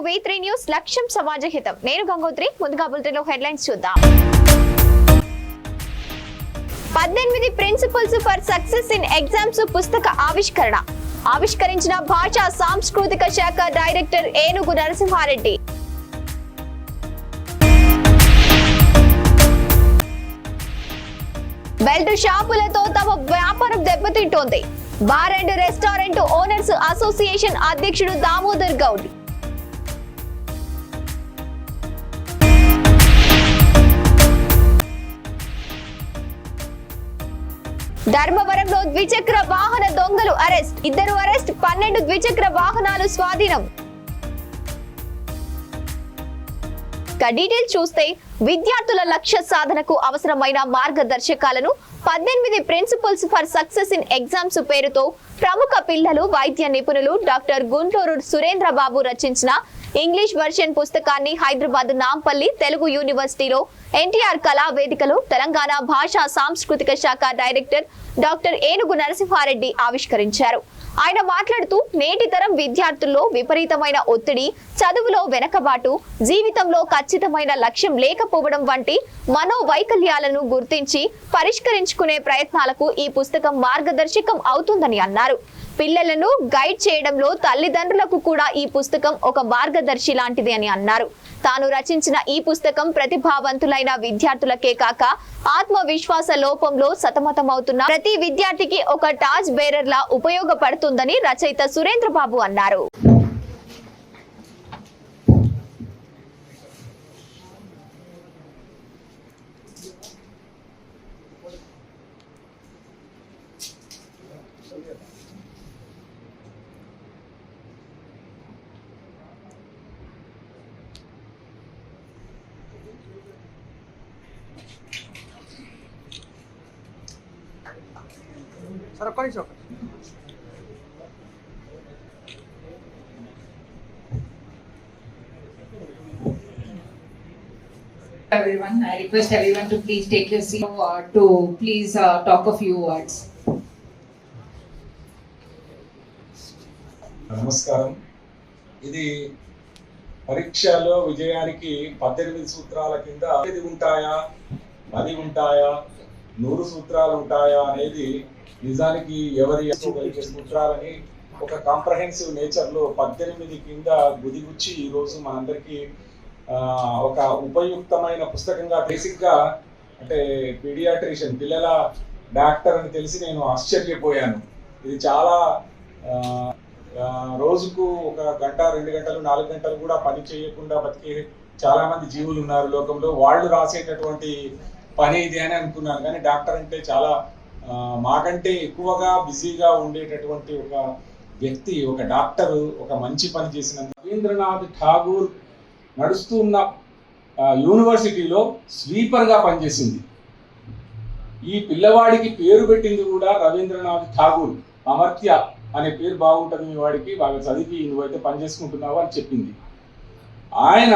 V3 news లక్ష్యం సమాజహితం. నేను గంగోత్రి. ముందుగా బులెటిన్లో హెడ్లైన్స్ చూద్దాం. 18 principles for success in exams పుస్తక ఆవిష్కరించిన భాషా సాంస్కృతిక శాఖ డైరెక్టర్ ఏనుగు నరసింహారెడ్డి. బెల్ట్ షాపులతో తమ వ్యాపారం దెబ్బతింటోంది. Bar and restaurant owners association అధ్యక్షుడు దామోదర్ గౌడ్. ధర్మవరంలో ద్విచక్ర వాహన దొంగలు అరెస్ట్. 2 అరెస్ట్, 12 ద్విచక్ర వాహనాలు స్వాధీనం. డీటెయిల్స్ చూస్తే విద్యార్థుల లక్ష్య సాధనకు అవసరమైన మార్గదర్శకాలను 18 principles for success in exams పేరుతో ప్రముఖ పిల్లలు వైద్య నిపుణులు డాక్టర్ గుంటూరు సురేంద్రబాబు రచించిన ఇంగ్లీష్ వర్షన్ పుస్తకాన్ని హైదరాబాద్ నాంపల్లి తెలుగు యూనివర్సిటీలో ఎన్టీఆర్ కళా వేదికలో తెలంగాణ భాషా సాంస్కృతిక శాఖ డైరెక్టర్ డాక్టర్ ఏనుగు నరసింహారెడ్డి ఆవిష్కరించారు. ఆయన మాట్లాడుతూ నేటి తరం విద్యార్థుల్లో విపరీతమైన ఒత్తిడి, చదువులో వెనకబాటు, జీవితంలో ఖచ్చితమైన లక్ష్యం లేకపోవడం వంటి మనోవైకల్యాలను గుర్తించి పరిష్కరించుకునే ప్రయత్నాలకు ఈ పుస్తకం మార్గదర్శకం అవుతుందని అన్నారు. పిల్లలను గైడ్ చేయడంలో తల్లిదండ్రులకు కూడా ఈ పుస్తకం ఒక మార్గదర్శి లాంటిది అని అన్నారు. తాను రచించిన ఈ పుస్తకం ప్రతిభావంతులైన విద్యార్థులకే కాక ఆత్మవిశ్వాస లోపంలో సతమతమవుతున్న ప్రతి విద్యార్థికి ఒక టార్చ్ బేరర్ లా ఉపయోగపడుతుందని రచయిత సురేంద్రబాబు అన్నారు. Everyone, I request everyone to please take your seat to please talk a few words. నమస్కారం. ఇది పరీక్షలో విజయానికి 18 సూత్రాల కింద 5 ఉంటాయా, 10 ఉంటాయా, 100 సూత్రాలు ఉంటాయా అనేది నిజానికి ఎవరి సూత్రాలని ఒక కాంప్రహెన్సివ్ నేచర్ లో 18 కింద గుదిగుచ్చి ఈ రోజు మనందరికీ ఒక ఉపయుక్తమైన పుస్తకంగా, బేసిక్ గా అంటే పీడియాట్రిషియన్ పిల్లల డాక్టర్ అని తెలిసి నేను ఆశ్చర్యపోయాను. ఇది చాలా రోజుకు 1 గంట, 2 గంటలు, 4 గంటలు కూడా పని చేయకుండా బతికే చాలా మంది జీవులు ఉన్నారు లోకంలో. వాళ్ళు రాసేటటువంటి పని ఇది అని అనుకున్నాను. కానీ డాక్టర్ అంటే చాలా మాకంటే ఎక్కువగా బిజీగా ఉండేటటువంటి ఒక వ్యక్తి, ఒక డాక్టర్ ఒక మంచి పని చేసిన రవీంద్రనాథ్ ఠాగూర్ నడుస్తూ ఉన్న యూనివర్సిటీలో స్వీపర్గా పనిచేసింది. ఈ పిల్లవాడికి పేరు పెట్టింది కూడా రవీంద్రనాథ్ ఠాగూర్. అమర్త్య అనే పేరు బాగుంటుంది మీ వాడికి, బాగా చదివి నువ్వైతే పనిచేసుకుంటున్నావు అని చెప్పింది. ఆయన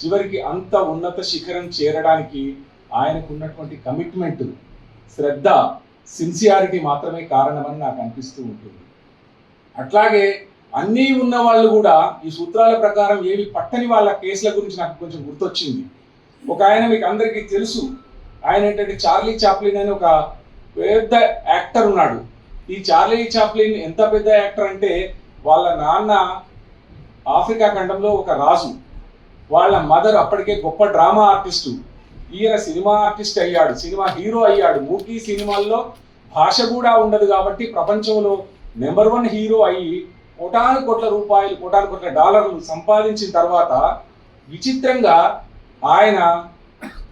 చివరికి అంత ఉన్నత శిఖరం చేరడానికి ఆయనకు ఉన్నటువంటి కమిట్మెంట్, శ్రద్ధ, సిన్సియారిటీ మాత్రమే కారణమని నాకు అనిపిస్తూ ఉంటుంది. అట్లాగే అన్నీ ఉన్న వాళ్ళు కూడా ఈ సూత్రాల ప్రకారం ఏవి పట్టని వాళ్ళ కేసుల గురించి నాకు కొంచెం గుర్తొచ్చింది. ఒక ఆయన మీకు అందరికీ తెలుసు, ఆయన ఏంటంటే చార్లీ చాప్లిన్ అని ఒక పెద్ద యాక్టర్ ఉన్నాడు. ఈ చార్లీ చాప్లిన్ ఎంత పెద్ద యాక్టర్ అంటే వాళ్ళ నాన్న ఆఫ్రికా ఖండంలో ఒక రాజు, వాళ్ళ మదర్ అప్పటికే గొప్ప డ్రామా ఆర్టిస్టు. ఈయన సినిమా ఆర్టిస్ట్ అయ్యాడు, సినిమా హీరో అయ్యాడు. మూకీ సినిమాల్లో భాష కూడా ఉండదు కాబట్టి ప్రపంచంలో నెంబర్ 1 హీరో అయ్యి కోటాను కోట్ల రూపాయలు, కోటాను కోట్ల డాలర్లు సంపాదించిన తర్వాత విచిత్రంగా ఆయన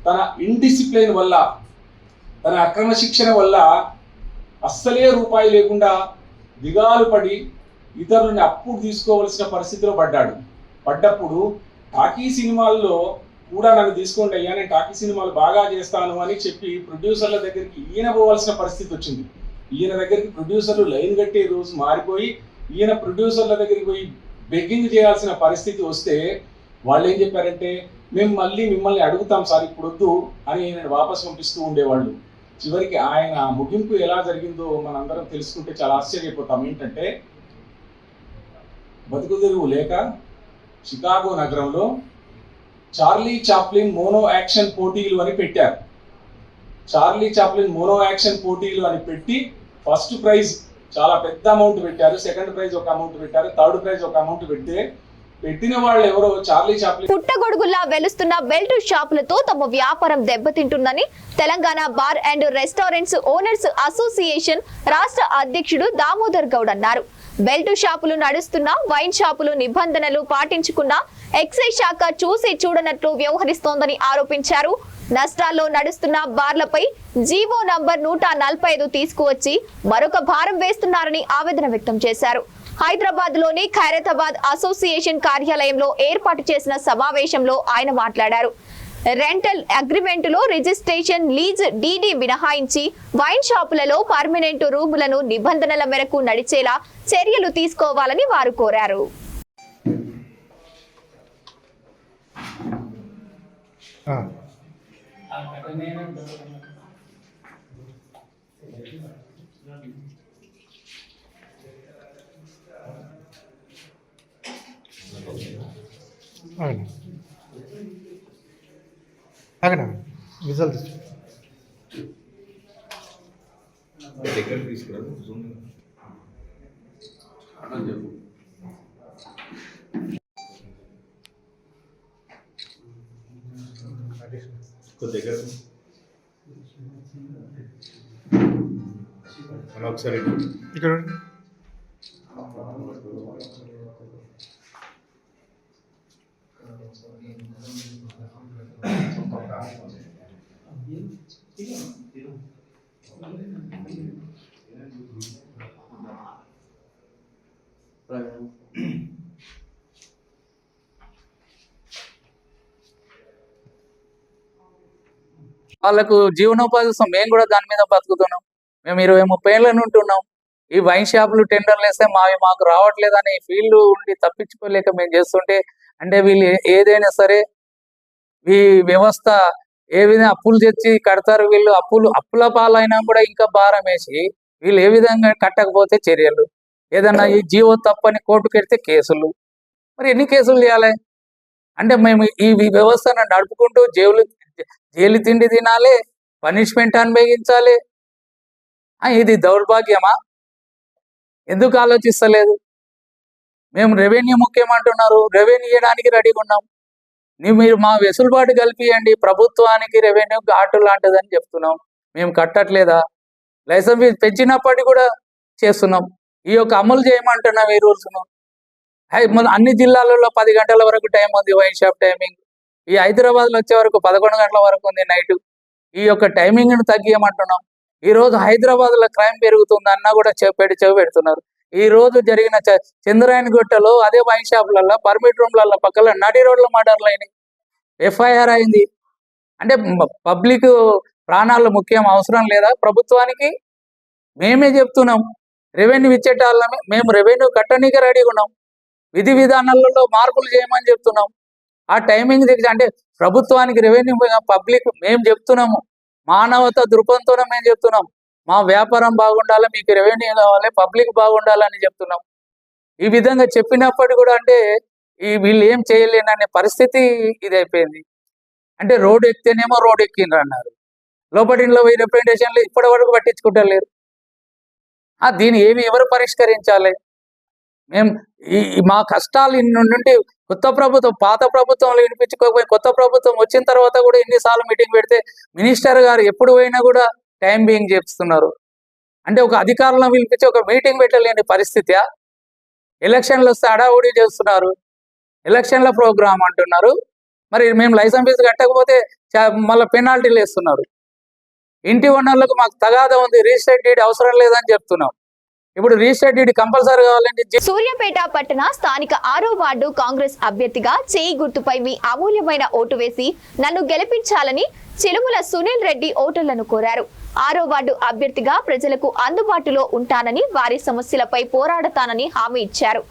తన ఇండిసిప్లిన్ వల్ల, తన అక్రమశిక్షణ వల్ల అస్సలే రూపాయి లేకుండా దిగాలు పడి ఇతరులని అప్పుడు తీసుకోవలసిన పరిస్థితిలో పడ్డప్పుడు టాకీ సినిమాల్లో కూడా నన్ను తీసుకోండి అయ్యా, నేను టాకీ సినిమాలు బాగా చేస్తాను అని చెప్పి ప్రొడ్యూసర్ల దగ్గరికి ఈయన పోవాల్సిన పరిస్థితి వచ్చింది. ఈయన దగ్గరికి ప్రొడ్యూసర్లు లైన్ కట్టే రోజు మారిపోయి ఈయన ప్రొడ్యూసర్ల దగ్గరికి పోయి బెగ్గింగ్ చేయాల్సిన పరిస్థితి వస్తే వాళ్ళు ఏం చెప్పారంటే, మేము మళ్ళీ మిమ్మల్ని అడుగుతాం సార్, ఇప్పుడు వద్దు అని ఆయన వాపస్ పంపిస్తూ ఉండేవాళ్ళు. చివరికి ఆయన ముగింపు ఎలా జరిగిందో మనందరం తెలుసుకుంటే చాలా ఆశ్చర్యపోతాం. ఏంటంటే, బతుకుదెరువు లేక షికాగో నగరంలో చార్లీ చాప్లిన్ మోనో యాక్షన్ పోటీలు అని పెట్టారు. చార్లీ చాప్లిన్ మోనో యాక్షన్ పోటీలు అని పెట్టి ఫస్ట్ ప్రైజ్ చాలా పెద్ద అమౌంట్ పెట్టారు, సెకండ్ ప్రైజ్ ఒక అమౌంట్ పెట్టారు, థర్డ్ ప్రైజ్ ఒక అమౌంట్ పెట్టిన వాళ్ళు ఎవరో చార్లీ చాప్లిన్. పుట్టగొడుగుల్లా వెలుస్తున్న బెల్ట్ షాపులతో తమ వ్యాపారం దెబ్బతింటుందని Telangana bar and restaurants owners association రాష్ట్ర అధ్యక్షుడు దామోదర్ గౌడ్ అన్నారు. బెల్ట్ షాపులు నడుస్తున్న వైన్ షాపులు నిబంధనలు పాటించుకున్న ఎక్సైజ్ శాఖ చూసి చూడనట్లు వ్యవహరిస్తోందని ఆరోపించారు. నష్టాల్లో నడుస్తున్న బార్లపై జీవో నంబర్ 145 తీసుకువచ్చి మరొక భారం వేస్తున్నారని ఆవేదన వ్యక్తం చేశారు. హైదరాబాద్ లోని ఖైరతాబాద్ అసోసియేషన్ కార్యాలయంలో ఏర్పాటు చేసిన సమావేశంలో ఆయన మాట్లాడారు. రెంటల్ అగ్రిమెంటులో రిజిస్ట్రేషన్ లీజ్ డీడీ మినహాయించి వైన్ షాపులలో పర్మనెంట్ రూములను నిబంధనల మేరకు నడిచేలా చర్యలు తీసుకోవాలని వారు కోరారు. రిజల్ట్ ఒకసారి ఇక్కడ వాళ్ళకు జీవనోపాధి కోసం మేము కూడా దాని మీద బతుకుతున్నాం. మేము 20-30 ఏళ్ళ నుండి ఉన్నాం. ఈ వైన్ షాపులు టెండర్లు వేస్తే మాకు రావట్లేదని ఫీల్డ్ ఉండి తప్పించుకోలేక మేము చేస్తుంటే, అంటే వీళ్ళు ఏదైనా సరే ఈ వ్యవస్థ ఏ విధంగా అప్పులు తెచ్చి కడతారు, వీళ్ళు అప్పుల పాలైనా కూడా ఇంకా భారం వేసి వీళ్ళు ఏ విధంగా కట్టకపోతే చర్యలు, ఏదన్నా ఈ జీవో తప్పని కోర్టుకు వెళ్తే కేసులు. మరి ఎన్ని కేసులు చేయాలి? అంటే మేము ఈ వ్యవస్థను నడుపుకుంటూ జైలు తిండి తినాలి, పనిష్మెంట్ అనుభవించాలి. ఇది దౌర్భాగ్యమా? ఎందుకు ఆలోచిస్తలేదు? మేము రెవెన్యూ ముఖ్యమంటున్నారు, రెవెన్యూ ఇవ్వడానికి రెడీగా ఉన్నాం. మీరు మా వెసులుబాటు కల్పియండి, ప్రభుత్వానికి రెవెన్యూ ఘాటు లాంటిదని చెప్తున్నాం. మేము కట్టట్లేదా? లైసెన్స్ ఫీజు పెంచినప్పటికీ కూడా చేస్తున్నాం. ఈ యొక్క అమలు చేయమంటున్నాం ఈ రూల్స్ను. అన్ని జిల్లాలలో 10 గంటల వరకు టైం ఉంది వైన్ షాప్ టైమింగ్. ఈ హైదరాబాద్లో వచ్చే వరకు 11 గంటల వరకు ఉంది నైట్. ఈ యొక్క టైమింగ్ను తగ్గియమంటున్నాం. ఈ రోజు హైదరాబాద్లో క్రైమ్ పెరుగుతుంది అన్నా కూడా చెవి పెడుతున్నారు. ఈ రోజు జరిగిన చంద్రాయణగుట్టలో అదే వైన్ షాపులలో పర్మిట్ రూమ్లలో పక్కన నడి రోడ్ల మర్డర్లు అయినాయి, ఎఫ్ఐఆర్ అయింది. అంటే పబ్లిక్ ప్రాణాలు ముఖ్యం, అవసరం లేదా ప్రభుత్వానికి? మేమే చెప్తున్నాం, రెవెన్యూ ఇచ్చేటాళ్ళమే మేము రెవెన్యూ కట్టనీకి రెడీగా ఉన్నాం. విధి విధానాలలో మార్పులు చేయమని చెప్తున్నాం. ఆ టైమింగ్ దగ్గర అంటే ప్రభుత్వానికి రెవెన్యూ పబ్లిక్ మేము చెప్తున్నాము, మానవత దృక్పథంతోనే మేము చెప్తున్నాం. మా వ్యాపారం బాగుండాలి, మీకు రెవెన్యూ కావాలి, పబ్లిక్ బాగుండాలని చెప్తున్నాం. ఈ విధంగా చెప్పినప్పటికీ కూడా అంటే వీళ్ళు ఏం చేయలేననే పరిస్థితి ఇదైపోయింది. అంటే రోడ్డు ఎక్కితేనేమో రోడ్డు ఎక్కిండ్రు అన్నారు, లోపటిలో పోయి రిప్రజెంటేషన్లు ఇప్పటి వరకు పట్టించుకుంటలేరు. దీన్ని ఎవరు పరిష్కరించాలి? మేము మా కష్టాలు నుండి కొత్త ప్రభుత్వం, పాత ప్రభుత్వంలో వినిపించుకోకపోయి కొత్త ప్రభుత్వం వచ్చిన తర్వాత కూడా ఎన్నిసార్లు మీటింగ్ పెడితే మినిస్టర్ గారు ఎప్పుడు పోయినా కూడా టైం బీయింగ్ చేస్తున్నారు. అంటే ఒక అధికారులను పిలిపించి ఒక మీటింగ్ పెట్టలేని పరిస్థితి. ఎలక్షన్లు వస్తే హడావుడి చేస్తున్నారు, ఎలక్షన్ల ప్రోగ్రామ్ అంటున్నారు. మరి మేము లైసెన్స్ ఫీజు కట్టకపోతే మళ్ళీ పెనాల్టీలు వేస్తున్నారు. ఇంటి ఓనర్లకు మాకు తగాదా ఉంది, రిజిస్టర్డ్ డీడ్ అవసరం లేదని చెప్తున్నాం. ఇప్పుడు రిజిస్టర్డ్ డీడ్ కంపల్సరీ కావాలంటే సూర్యాపేట పట్టణ స్థానిక 6వ వార్డు కాంగ్రెస్ అభ్యర్థిగా చేయి గుర్తుపై మీ అమూల్యమైన ఓటు వేసి నన్ను గెలిపించాలని చిలుముల సునీల్ రెడ్డి ఓటర్లను కోరారు. 6వ వార్డు అభ్యర్థిగా ప్రజలకు అందుబాటులో ఉంటానని, వారి సమస్యలపై పోరాడతానని హామీ ఇచ్చారు.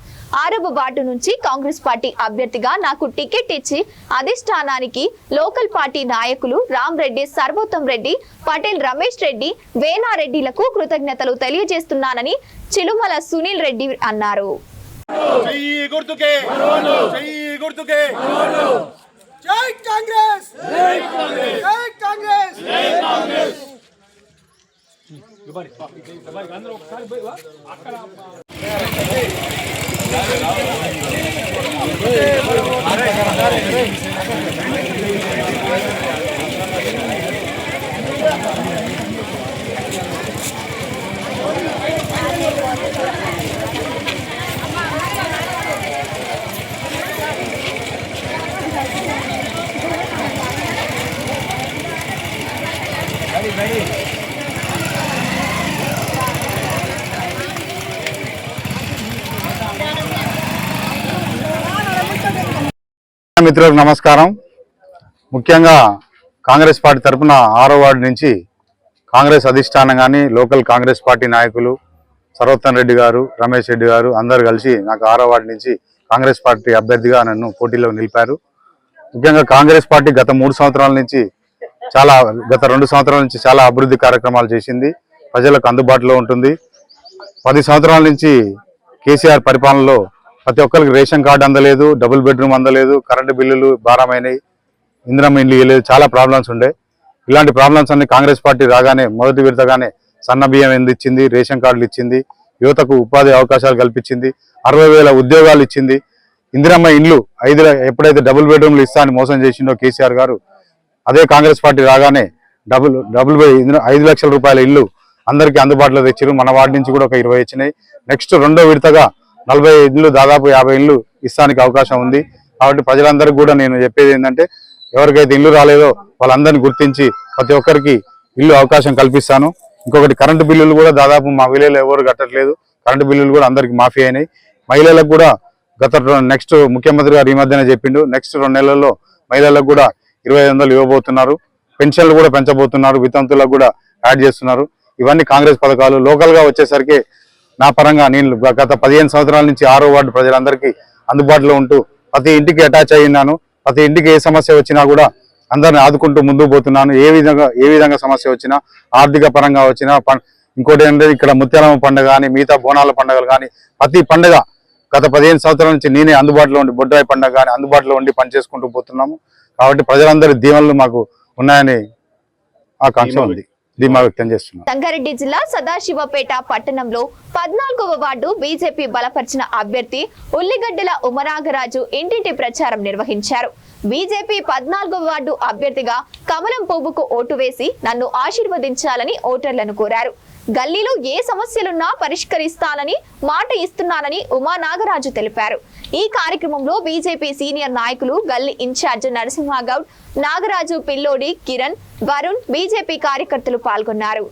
6వ వార్డు నుంచి కాంగ్రెస్ పార్టీ అభ్యర్థిగా నాకు టికెట్ ఇచ్చి అధిష్టానానికి లోకల్ పార్టీ నాయకులు రామ్ రెడ్డి, సర్వోత్తం రెడ్డి, పటేల్ రమేష్ రెడ్డి, వేనారెడ్డిలకు కృతజ్ఞతలు తెలియజేస్తున్నానని చిలుమల సునీల్ రెడ్డి అన్నారు. గుర్తుకే జై కాంగ్రెస్ జై కాంగ్రెస్ జై కాంగ్రెస్ జై కాంగ్రెస్. అందరూ ఒకసారి అక్కడ మిత్రులకు నమస్కారం. ముఖ్యంగా కాంగ్రెస్ పార్టీ తరఫున 6వ వార్డు నుంచి కాంగ్రెస్ అధిష్టానం కానీ లోకల్ కాంగ్రెస్ పార్టీ నాయకులు సర్వోత్తమ్ రెడ్డి గారు, రమేష్ రెడ్డి గారు అందరు కలిసి నాకు 6వ వార్డు నుంచి కాంగ్రెస్ పార్టీ అభ్యర్థిగా నన్ను పోటీలో నిలిపారు. ముఖ్యంగా కాంగ్రెస్ పార్టీ గత 2 సంవత్సరాల నుంచి చాలా అభివృద్ధి కార్యక్రమాలు చేసింది. ప్రజలకు అందుబాటులో ఉంటుంది. 10 సంవత్సరాల నుంచి కేసీఆర్ పరిపాలనలో ప్రతి ఒక్కరికి రేషన్ కార్డు అందలేదు, డబుల్ బెడ్రూమ్ అందలేదు, కరెంటు బిల్లులు భారమైనవి, ఇందిరమ్మ ఇండ్లు ఇవ్వలేదు, చాలా ప్రాబ్లమ్స్ ఉండే. ఇలాంటి ప్రాబ్లమ్స్ అన్ని కాంగ్రెస్ పార్టీ రాగానే మొదటి విడతగానే సన్న బియ్యం ఇచ్చింది, రేషన్ కార్డులు ఇచ్చింది, యువతకు ఉపాధి అవకాశాలు కల్పించింది, 60,000 ఉద్యోగాలు ఇచ్చింది. ఇందిరమ్మ ఇండ్లు ఎప్పుడైతే డబుల్ బెడ్రూమ్లు ఇస్తా అని మోసం చేసిండో కేసీఆర్ గారు, అదే కాంగ్రెస్ పార్టీ రాగానే 5 లక్షల రూపాయల ఇల్లు అందరికీ అందుబాటులో తెచ్చారు. మన వార్డు నుంచి కూడా ఒక 20 వచ్చినాయి. నెక్స్ట్ 2వ విడతగా 40 ఇళ్ళు, దాదాపు 50 ఇళ్ళు ఇస్తానికి అవకాశం ఉంది. కాబట్టి ప్రజలందరికీ కూడా నేను చెప్పేది ఏంటంటే, ఎవరికైతే ఇల్లు రాలేదో వాళ్ళందరినీ గుర్తించి ప్రతి ఒక్కరికి ఇల్లు అవకాశం కల్పిస్తాను. ఇంకొకటి, కరెంటు బిల్లులు కూడా దాదాపు మా విలేజ్లో ఎవరు కట్టట్లేదు. కరెంటు బిల్లులు కూడా అందరికి మాఫీ అయినాయి. మహిళలకు కూడా నెక్స్ట్ ముఖ్యమంత్రి గారు ఈ మధ్యనే చెప్పిండు, నెక్స్ట్ 2 నెలల్లో మహిళలకు కూడా 2500 ఇవ్వబోతున్నారు. పెన్షన్లు కూడా పెంచబోతున్నారు, వితంతులకు కూడా యాడ్ చేస్తున్నారు. ఇవన్నీ కాంగ్రెస్ పథకాలు. లోకల్గా వచ్చేసరికి నా పరంగా నేను గత 15 సంవత్సరాల నుంచి 6వ వార్డు ప్రజలందరికీ అందుబాటులో ఉంటూ ప్రతి ఇంటికి అటాచ్ అయ్యినాను. ప్రతి ఇంటికి ఏ సమస్య వచ్చినా కూడా అందరిని ఆదుకుంటూ ముందుకు పోతున్నాను. ఏ విధంగా సమస్య వచ్చినా, ఆర్థిక పరంగా వచ్చినా, ఇంకోటి ఏంటంటే ఇక్కడ ముత్యాలమ్మ పండుగ కానీ, మిగతా బోనాల పండుగలు కానీ, ప్రతి పండుగ గత 15 సంవత్సరాల నుంచి నేనే అందుబాటులో ఉండి, బొడ్రాయి పండుగ కానీ అందుబాటులో ఉండి పనిచేసుకుంటూ పోతున్నాము. కాబట్టి ప్రజలందరి దీవెనలు మాకు ఉన్నాయని ఆకాంక్ష ఉంది, ధీమా వ్యక్తం చేస్తున్నాం. సంగారెడ్డి జిల్లా సదాశివపేట పట్టణంలో 14వ వార్డు బీజేపీ బలపరిచిన అభ్యర్థి ఉల్లిగడ్డల ఉమనాగరాజు ఇంటింటి ప్రచారం నిర్వహించారు. బీజేపీ 14వ వార్డు అభ్యర్థిగా కమలం పువ్వుకు ఓటు వేసి నన్ను ఆశీర్వదించాలని ఓటర్లను కోరారు. గల్లీలో ఏ సమస్యలున్నా పరిష్కరిస్తానని మాట ఇస్తున్నానని ఉమానాగరాజు తెలిపారు. ఈ కార్యక్రమంలో బీజేపీ సీనియర్ నాయకులు గల్లీ ఇన్ఛార్జ్ నరసింహగౌడ్, నాగరాజు, పిల్లోడి, కిరణ్, వరుణ్, బీజేపీ కార్యకర్తలు పాల్గొన్నారు.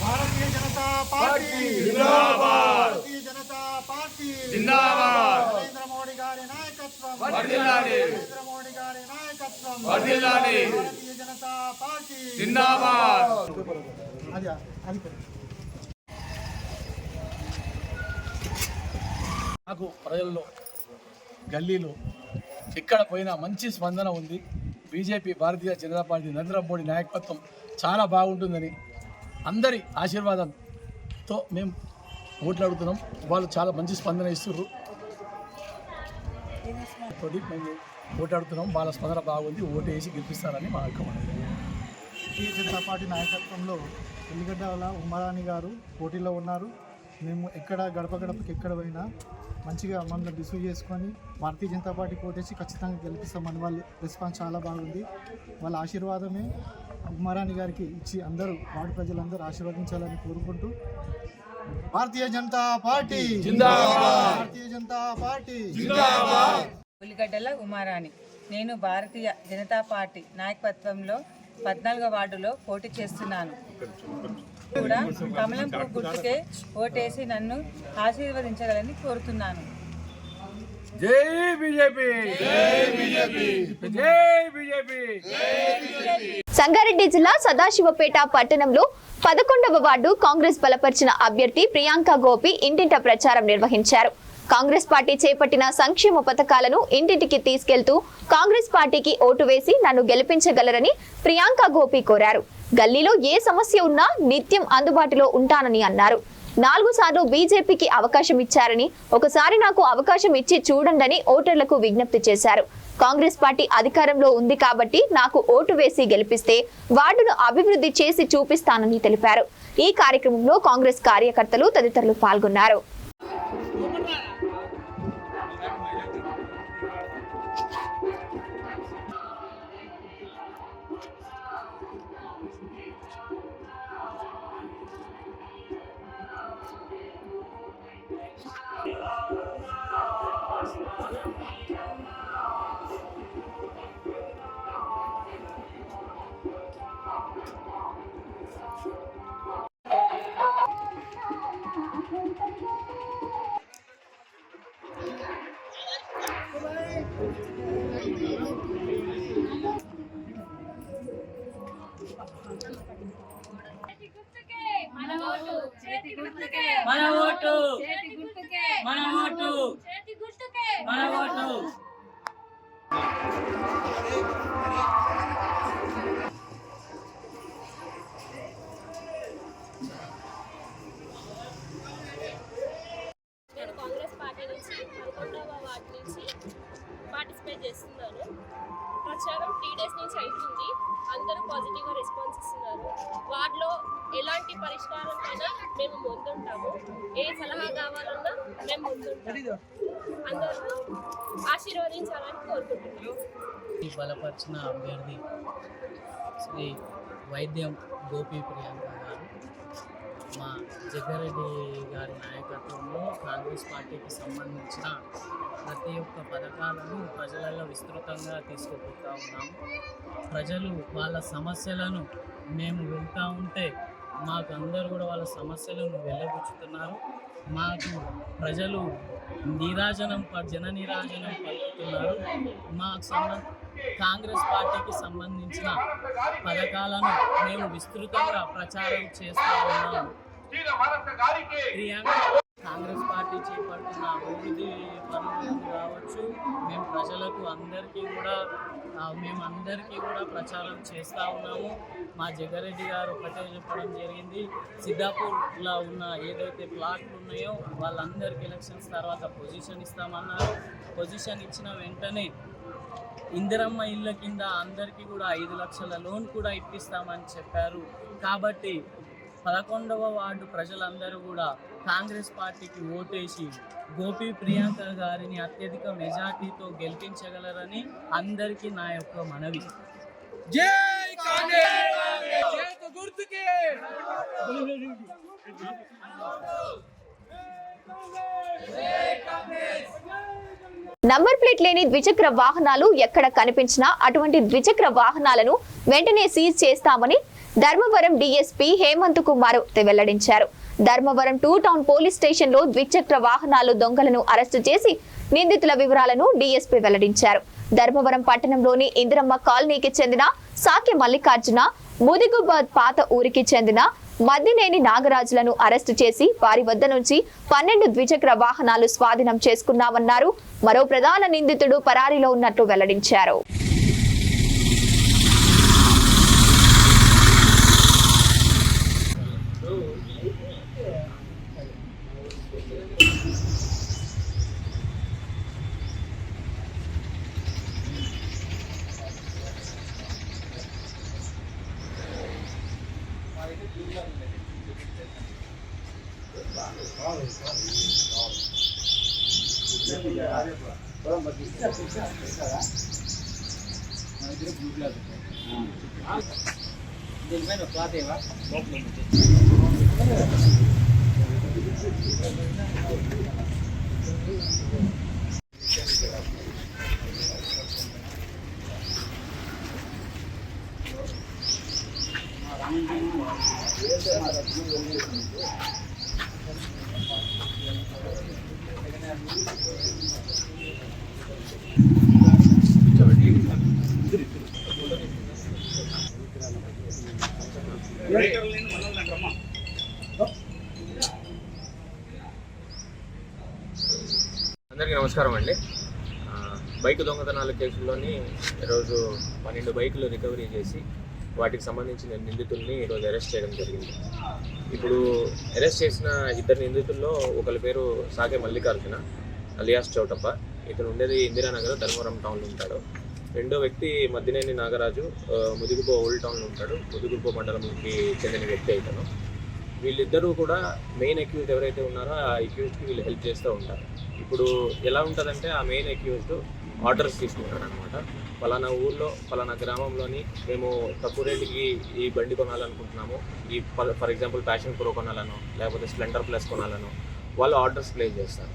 भारतीय जनता पार्टी जिंदाबाद, भारतीय जनता पार्टी जिंदाबाद, नरेंद्र मोदी गारी नायकत्वम वर्धिल्लाली, नरेंद्र मोदी गारी नायकत्वम वर्धिल्लाली, भारतीय जनता पार्टी जिंदाबाद. నాకు ప్రజల్లో గల్లీలో ఎక్కడ పోయినా మంచి స్పందన ఉంది. బీజేపీ భారతీయ జనతా పార్టీ నరేంద్ర మోడీ నాయకత్వం చాలా బాగుంటుందని అందరి ఆశీర్వాదంతో మేము ఓట్లాడుతున్నాం. వాళ్ళు చాలా మంచి స్పందన ఇస్తున్నారు. మేము ఓట్లాడుతున్నాం, వాళ్ళ స్పందన బాగుంది, ఓటు వేసి గెలిపిస్తారని మా యొక్క భారతీయ జనతా పార్టీ నాయకత్వంలో ఉల్లిగడ్డల ఉమారాణి గారు పోటీలో ఉన్నారు. మేము ఎక్కడ గడప గడపకి ఎక్కడ పోయినా మంచిగా మమ్మల్ని రిసీవ్ చేసుకొని భారతీయ జనతా పార్టీ కోటేసి ఖచ్చితంగా గెలిపిస్తామని వాళ్ళ రెస్పాన్స్ చాలా బాగుంది. వాళ్ళ ఆశీర్వాదమే ఉమారాణి గారికి ఇచ్చి అందరూ వార్డు ప్రజలందరూ ఆశీర్వదించాలని కోరుకుంటూ భారతీయ జనతా పార్టీ జిందాబాద్, భారతీయ జనతా పార్టీ జిందాబాద్. ఉల్లిగడ్డల ఉమారాణి, నేను భారతీయ జనతా పార్టీ నాయకత్వంలో 14వ వార్డులో పోటీ చేస్తున్నాను. కూడా కమలం పువ్వు గుర్తుకే ఓటేసి నన్ను ఆశీర్వదించగలని కోరుతున్నాను. జై బీజేపీ, జై బీజేపీ, జై బీజేపీ. సంగారెడ్డి జిల్లా సదాశివపేట పట్టణంలో 11వ వార్డు కాంగ్రెస్ బలపరిచిన అభ్యర్థి ప్రియాంక గోపి ఇంటింట ప్రచారం నిర్వహించారు. కాంగ్రెస్ పార్టీ చేపట్టిన సంక్షేమ పథకాలను ఇంటింటికి తీసుకెళ్తూ కాంగ్రెస్ పార్టీకి ఓటు వేసి నన్ను గెలిపించగలరని ప్రియాంక గోపి కోరారు. గల్లీలో ఏ సమస్య ఉన్నా నిత్యం అందుబాటులో ఉంటానని అన్నారు. 4 సార్లు బీజేపీకి అవకాశం ఇచ్చారని ఒకసారి నాకు అవకాశం ఇచ్చి చూడండని ఓటర్లకు విజ్ఞప్తి చేశారు. కాంగ్రెస్ పార్టీ అధికారంలో ఉంది కాబట్టి నాకు ఓటు వేసి గెలిపిస్తే వార్డును అభివృద్ధి చేసి చూపిస్తానని తెలిపారు. ఈ కార్యక్రమంలో కాంగ్రెస్ కార్యకర్తలు తదితరులు పాల్గొన్నారు. నేను కాంగ్రెస్ పార్టీ నుంచి 11వ వార్డు నుంచి పార్టిసిపేట్ చేస్తున్నాను. ప్రచారం 3 డేస్ నుంచి అవుతుంది. అందరూ పాజిటివ్గా రెస్పాన్స్ ఇస్తున్నారు. వార్డులో ఎలాంటి పరిష్కారం అయినా మేము ముందుంటాము. ఏ సలహా కావాలన్నా మేము ముందుంటాము. అందరూ ఆశీర్వదించాలని కోరుకుంటున్నాము. బలపరిచిన అభ్యర్థి శ్రీ వైద్యం గోపి ప్రియాంక గారు మా జగ్గారెడ్డి గారి నాయకత్వంలో కాంగ్రెస్ పార్టీకి సంబంధించిన ప్రతి ఒక్క పథకాలను ప్రజలలో విస్తృతంగా తీసుకుపోతూ ఉన్నాము. ప్రజలు వాళ్ళ సమస్యలను మేము వెళ్తూ ఉంటే మాకు అందరూ కూడా వాళ్ళ సమస్యలను వెళ్ళబుచ్చుతున్నారు. మాకు ప్రజలు జన నీరాజనం పలుకుతున్నారు. మాకు కాంగ్రెస్ పార్టీకి సంబంధించిన పథకాలను మేము విస్తృతంగా ప్రచారం చేస్తూ ఉన్నాము. కాంగ్రెస్ పార్టీ చేపడుతున్న అభివృద్ధి పనులు కావచ్చు, మేము ప్రజలకు అందరికీ కూడా ప్రచారం చేస్తూ ఉన్నాము. మా జగ్గారెడ్డి గారు ఒకటే చెప్పడం జరిగింది, సిద్ధాపూర్లో ఉన్న ఏదైతే ప్లాట్లు ఉన్నాయో వాళ్ళందరికీ ఎలక్షన్స్ తర్వాత పొజిషన్ ఇస్తామన్నారు. పొజిషన్ ఇచ్చిన వెంటనే ఇందిరమ్మ ఇళ్ళ కింద అందరికీ కూడా 5 లక్షల లోన్ కూడా ఇప్పిస్తామని చెప్పారు. కాబట్టి 11వ వార్డు ప్రజలందరూ కూడా కాంగ్రెస్ పార్టీకి ఓటేసి గోపి ప్రియాంక గారిని అత్యధిక మెజార్టీతో గెలిపించగలరని అందరికీ నా యొక్క మనవి. జై కాంగ్రెస్, చేతు గుర్తుకే. నంబర్ ప్లేట్ లేని ద్విచక్ర వాహనాలు ఎక్కడ కనిపించినా అటువంటి ద్విచక్ర వాహనాలను వెంటనే సీజ్ చేస్తామని ధర్మవరం డీఎస్పీ హేమంత్ కుమార్ వెల్లడించారు. ధర్మవరం 2 టౌన్ పోలీస్ స్టేషన్ లో ద్విచక్ర వాహనాలు దొంగలను అరెస్టు చేసి నిందితుల వివరాలను డీఎస్పీ వెల్లడించారు. ధర్మవరం పట్టణంలోని ఇందిరమ్మ కాలనీకి చెందిన సాకి మల్లికార్జున, ముదిగుబాద్ పాత ఊరికి చెందిన మద్దినేని నాగరాజులను అరెస్టు చేసి వారి వద్ద నుంచి 12 ద్విచక్ర వాహనాలు స్వాధీనం చేసుకున్నామన్నారు. మరో ప్రధాన నిందితుడు పరారీలో ఉన్నట్లు వెల్లడించారు. అందరికీ నమస్కారం అండి. బైక్ దొంగతనాల కేసుల్లోని ఈరోజు 12 బైకులు రికవరీ చేసి వాటికి సంబంధించిన నిందితుల్ని ఈరోజు అరెస్ట్ చేయడం జరిగింది. ఇప్పుడు అరెస్ట్ చేసిన 2 నిందితుల్లో ఒకరి పేరు సాగే మల్లికార్జున అలియాస్ చౌటప్ప. ఇతను ఉండేది ఇందిరానగర్ ధర్మవరం టౌన్లో ఉంటాడు. రెండో వ్యక్తి మద్దినేని నాగరాజు ముదిగుపో ఓల్డ్ టౌన్లో ఉంటాడు. ముదిగుపో మండలంకి చెందిన వ్యక్తి ఇతను. వీళ్ళిద్దరూ కూడా మెయిన్ అక్యూజ్డ్ ఎవరైతే ఉన్నారో ఆ అక్యూజ్డ్కి వీళ్ళు హెల్ప్ చేస్తూ ఉంటారు. ఇప్పుడు ఎలా ఉంటుందంటే ఆ మెయిన్ అక్యూజ్డ్ ఆర్డర్స్ తీసుకుంటాడు అనమాట. పలానా ఊర్లో పలానా గ్రామంలోని మేము తక్కువ రేటుకి ఈ బండి కొనాలనుకుంటున్నాము, ఈ ఫర్ ఎగ్జాంపుల్ ప్యాషన్ ప్రో కొనాలను లేకపోతే స్ప్లెండర్ ప్లస్ కొనాలను వాళ్ళు ఆర్డర్స్ ప్లేస్ చేస్తారు.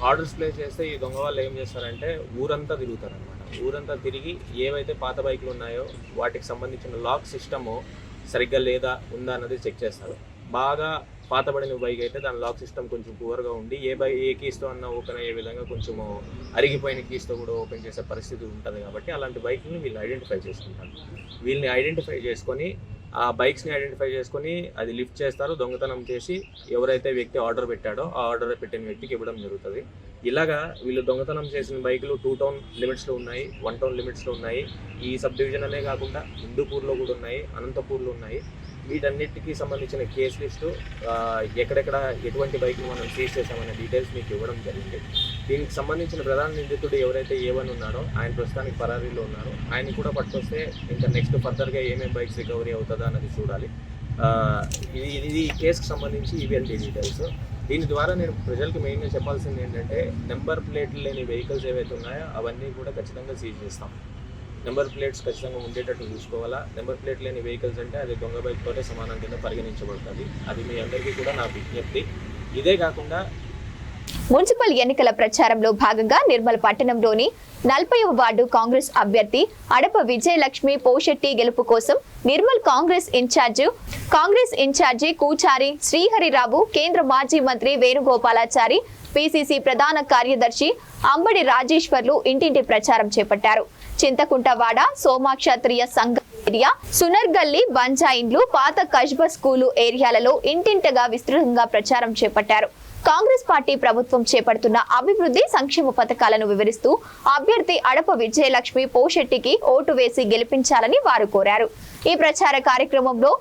ఆర్డర్స్ ప్లేస్ చేస్తే ఈ దొంగ వాళ్ళు ఏం చేస్తారంటే ఊరంతా తిరుగుతారు అనమాట. ఊరంతా తిరిగి ఏవైతే పాత బైకులు ఉన్నాయో వాటికి సంబంధించిన లాక్ సిస్టము సరిగ్గా లేదా ఉందా అన్నది చెక్ చేస్తారు. బాగా పాతబడిన బైక్ అయితే దాని లాక్ సిస్టమ్ కొంచెం పువర్గా ఉండి ఏ కీస్తో అన్నా ఓపెన్ అయ్యే విధంగా కొంచెము అరిగిపోయిన కీస్తో కూడా ఓపెన్ చేసే పరిస్థితి ఉంటుంది. కాబట్టి అలాంటి బైక్ని వీళ్ళు ఐడెంటిఫై చేసుకుంటారు. వీళ్ళని ఐడెంటిఫై చేసుకొని ఆ బైక్స్ని ఐడెంటిఫై చేసుకొని అది లిఫ్ట్ చేస్తారు. దొంగతనం చేసి ఎవరైతే వ్యక్తి ఆర్డర్ పెట్టాడో ఆ ఆర్డర్ పెట్టిన వ్యక్తికి ఇవ్వడం జరుగుతుంది. ఇలాగా వీళ్ళు దొంగతనం చేసిన బైకులు 2 టౌన్ లిమిట్స్లో ఉన్నాయి, 1 టౌన్ లిమిట్స్లో ఉన్నాయి. ఈ సబ్ డివిజన్ అనే కాకుండా హిందూపూర్లో కూడా ఉన్నాయి, అనంతపూర్లో ఉన్నాయి. వీటన్నిటికీ సంబంధించిన కేసు లిస్టు ఎక్కడెక్కడ ఎటువంటి బైక్లు మనం సీజ్ చేసామనే డీటెయిల్స్ మీకు ఇవ్వడం జరిగింది. దీనికి సంబంధించిన ప్రధాన నిందితుడు ఎవరైతే A1 ఉన్నారో ఆయన ప్రస్తుతానికి పరారీలో ఉన్నారు. ఆయన కూడా పట్టుకొస్తే ఇంకా నెక్స్ట్ ఫర్దర్గా ఏమేమి బైక్స్ రికవరీ అవుతుందా అన్నది చూడాలి. ఇది ఈ కేసుకు సంబంధించి ఇవన్నీ డీటెయిల్స్. దీని ద్వారా నేను ప్రజలకు మెయిన్గా చెప్పాల్సింది ఏంటంటే నెంబర్ ప్లేట్లు లేని వెహికల్స్ ఏవైతే ఉన్నాయో అవన్నీ కూడా ఖచ్చితంగా సీజ్ చేస్తాం. నెంబర్ ప్లేట్స్ ఖచ్చితంగా ఉండేటట్టు చూసుకోవాలా. నెంబర్ ప్లేట్ లేని వెహికల్స్ అంటే అది దొంగ బైక్తోనే సమానం కింద పరిగణించబడుతుంది. అది మీ అందరికీ కూడా నా విజ్ఞప్తి. ఇదే కాకుండా మున్సిపల్ ఎన్నికల ప్రచారంలో భాగంగా నిర్మల్ పట్టణంలోని 40వ వార్డు కాంగ్రెస్ అభ్యర్థి అడప విజయలక్ష్మి పోషెట్టి గెలుపు కోసం నిర్మల్ కాంగ్రెస్ ఇన్ఛార్జి కూచారి శ్రీహరిరావు, కేంద్ర మాజీ మంత్రి వేణుగోపాలాచారి, పిసిసి ప్రధాన కార్యదర్శి అంబడి రాజేశ్వర్లు ఇంటింటి ప్రచారం చేపట్టారు. చింతకుంటవాడ, సోమాక్షత్రియ సంఘ ఏరియా, సునర్గల్లి, బంజాయిండ్లు, పాత కష్బా స్కూలు ఏరియాలలో ఇంటింటగా విస్తృతంగా ప్రచారం చేపట్టారు. కాంగ్రెస్ పార్టీ ప్రభుత్వం చేపడుతున్న అభివృద్ధి సంక్షేమ పథకాలను వివరిస్తూ అభ్యర్థి అడప విజయలక్ష్మి పోషెట్టికి ఓటు వేసి గెలిపించాలని వారు కోరారు. ఈ ప్రచార కార్యక్రమంలో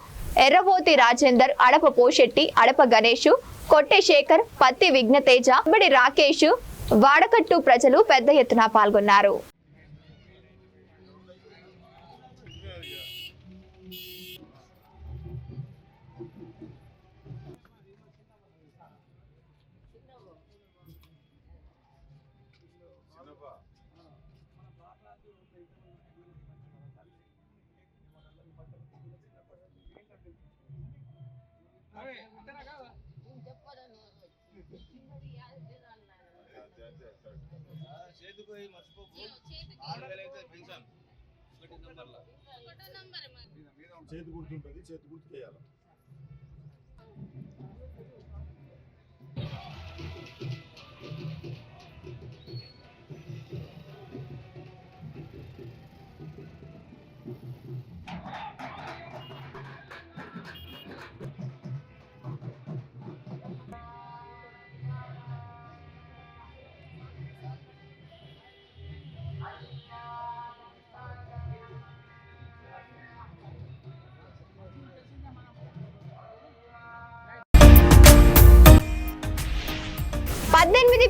ఎర్రబోతి రాజేందర్, అడప పోషెట్టి, అడప గణేష్, కొట్టె శేఖర్, పత్తి విఘ్నతేజ, అంబడి రాకేష్, వాడకట్టు ప్రజలు పెద్ద ఎత్తున పాల్గొన్నారు. చేతి గుర్తుంటుంది, చేతి గుర్తు చేయాలి.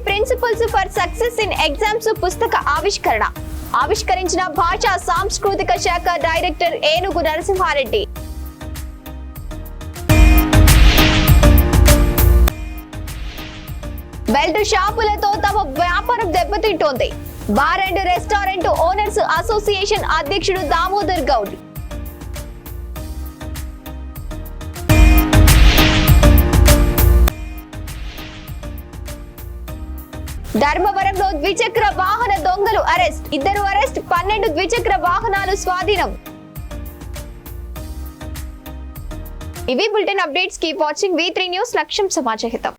Principles for success in exams పుస్తక ఆవిష్కరించిన భాషా సాంస్కృతిక శాఖ డైరెక్టర్ ఏనుగు నరసింహారెడ్డి. బెల్ట్ షాపులతో తమ వ్యాపారం దెబ్బతింటోంది. Bar and restaurant owners association అధ్యక్షుడు దామోదర్ గౌడ్. ధర్మవరంలో ద్విచక్ర వాహన దొంగలు అరెస్ట్. 2 అరెస్ట్, 12 ద్విచక్ర వాహనాలు స్వాధీనం. ఇవి bulletin updates. Keep watching V3 news. లక్ష్యం సమాజహితం.